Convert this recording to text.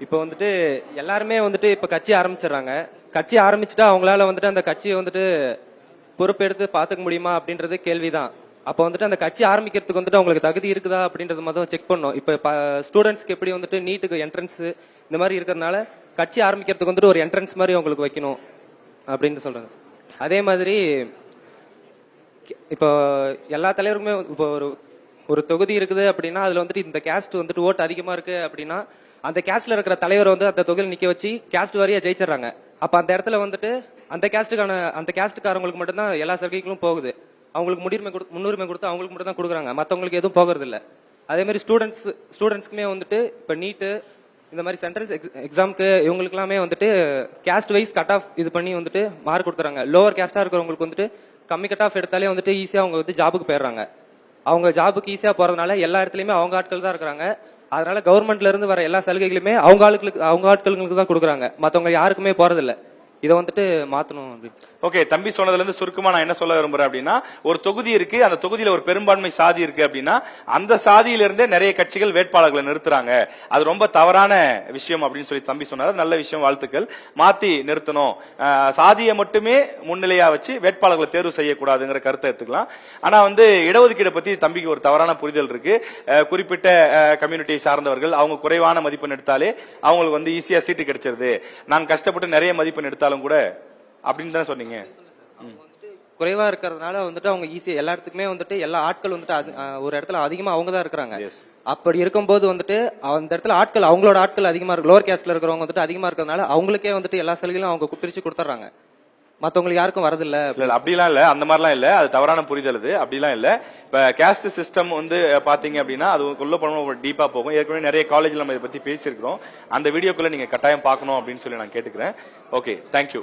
இப்போ வந்துட்டு எல்லாருமே வந்துட்டு இப்ப கட்சி ஆரம்பிச்சிடுறாங்க. கட்சி ஆரம்பிச்சுட்டா அவங்களால வந்துட்டு அந்த கட்சியை வந்துட்டு பொறுப்பெடுத்து பாத்துக்க முடியுமா அப்படின்றது கேள்விதான். அப்ப வந்துட்டு அந்த கட்சி ஆரம்பிக்கிறதுக்கு வந்துட்டு அவங்களுக்கு தகுதி இருக்குதா அப்படின்றது மட்டும் செக் பண்ணும். இப்ப ஸ்டூடெண்ட்ஸ்க்கு எப்படி வந்துட்டு நீட்டுக்கு என்ட்ரன்ஸ் இந்த மாதிரி இருக்கிறதுனால கட்சி ஆரம்பிக்கிறதுக்கு வந்துட்டு ஒரு என்ட்ரன்ஸ் மாதிரி அவங்களுக்கு வைக்கணும் அப்படின்னு சொல்றாங்க. அதே மாதிரி இப்போ எல்லா தலைவருக்குமே இப்போ ஒரு தொகுதி இருக்குது அப்படின்னா அதுல வந்துட்டு இந்த கேஸ்ட் வந்துட்டு ஓட்டு அதிகமா இருக்கு அப்படின்னா அந்த கேஸ்ட்ல இருக்கிற தலைவர் வந்து அந்த தொகுதியில் நிக்க வச்சு கேஸ்ட் வாரியா ஜெயிச்சிடறாங்க. அப்ப அந்த இடத்துல வந்துட்டு அந்த கேஸ்டுக்காரங்களுக்கு மட்டும்தான் எல்லா சலுகைகளும் போகுது. அவங்களுக்கு முன்னுரிமை கொடுத்து அவங்களுக்கு மட்டும் தான் கொடுக்குறாங்க, மற்றவங்களுக்கு எதுவும் போகிறது இல்லை. அதே மாதிரி ஸ்டூடெண்ட்ஸ்க்குமே வந்துட்டு இப்போ நீட்டு இந்த மாதிரி சென்ட்ரல் எக்ஸாமுக்கு இவங்களுக்கு எல்லாமே வந்துட்டு கேஸ்ட் வைஸ் கட் ஆஃப் இது பண்ணி வந்துட்டு மார்க் கொடுத்துறாங்க. லோவர் கேஸ்டா இருக்கிறவங்களுக்கு வந்துட்டு கம்மி கட் ஆஃப் எடுத்தாலே வந்துட்டு ஈஸியா அவங்க வந்து ஜாபுக்கு போயிடுறாங்க. அவங்க ஜாபுக்கு ஈஸியா போறதுனால எல்லா இடத்துலயுமே அவங்க ஆட்கள் தான் இருக்கிறாங்க. அதனால கவர்மெண்ட்ல இருந்து வர எல்லா சலுகைகளுமே அவங்க ஆட்களுக்கு தான் கொடுக்குறாங்க, மத்தவங்க யாருக்குமே போறதில்லை. இதை வந்துட்டு மாத்தணும் அப்படின்னு. ஓகே, தம்பி சொன்னதுல இருந்து சுருக்கமா நான் என்ன சொல்ல விரும்புறேன் அப்படின்னா, ஒரு தொகுதி இருக்கு, அந்த தொகுதியில ஒரு பெரும்பான்மை சாதி இருக்கு அப்படின்னா அந்த சாதியில இருந்தே நிறைய கட்சிகள் வேட்பாளர்களை நிறுத்துறாங்க. அது ரொம்ப தவறான விஷயம் அப்படின்னு சொல்லி தம்பி சொன்னார். நல்ல விஷயம், வாழ்த்துக்கள். மாத்தி நிறுத்தணும், சாதியை மட்டுமே முன்னிலையா வச்சு வேட்பாளர்களை தேர்வு செய்யக்கூடாதுங்கிற கருத்தை எடுத்துக்கலாம். ஆனா வந்து இடஒதுக்கீடு பத்தி தம்பிக்கு ஒரு தவறான புரிதல் இருக்கு. குறிப்பிட்ட கம்யூனிட்டியை சார்ந்தவர்கள் அவங்க குறைவான மதிப்பெண் எடுத்தாலே அவங்களுக்கு வந்து ஈஸியா சீட்டு கிடைச்சிருது, நாங்க கஷ்டப்பட்டு நிறைய மதிப்பெண் எடுத்தாலும் கூட அப்படின்னு தானே சொன்னீங்க. குறைவா இருக்கிறதுனால வந்துட்டு அவங்க ஈஸியா எல்லா இடத்துக்குமே வந்துட்டு எல்லா ஆட்கள் வந்துட்டு ஒரு இடத்துல அதிகமா அவங்க தான் இருக்கிறாங்க. அப்படி இருக்கும்போது வந்துட்டு அந்த இடத்துல ஆட்கள் அவங்களோட ஆட்கள் அதிகமா இருக்கு, லோவர் கேஸ்ட்ல இருக்கிறவங்க வந்துட்டு அதிகமா இருக்கிறதுனால அவங்களுக்கே வந்துட்டு எல்லா சலுகையும் அவங்க பிரிச்சு கொடுத்துறாங்க, மத்தவங்களுக்கு யாருக்கும் வரதில்ல. அப்படிலாம் இல்ல, அந்த மாதிரிலாம் இல்ல, அது தவறான புரிதல். அது அப்படிலாம் இல்ல. இப்ப கேஸ்ட் சிஸ்டம் வந்து பாத்தீங்க அப்படின்னா அது உள்ள போனோம் டீப்பா போகும். ஏற்கனவே நிறைய காலேஜ்ல நம்ம இதை பத்தி பேசியிருக்கிறோம். அந்த வீடியோக்குள்ள நீங்க கட்டாயம் பார்க்கணும் அப்படின்னு சொல்லி நான் கேட்டுக்கிறேன். Okay, thank you.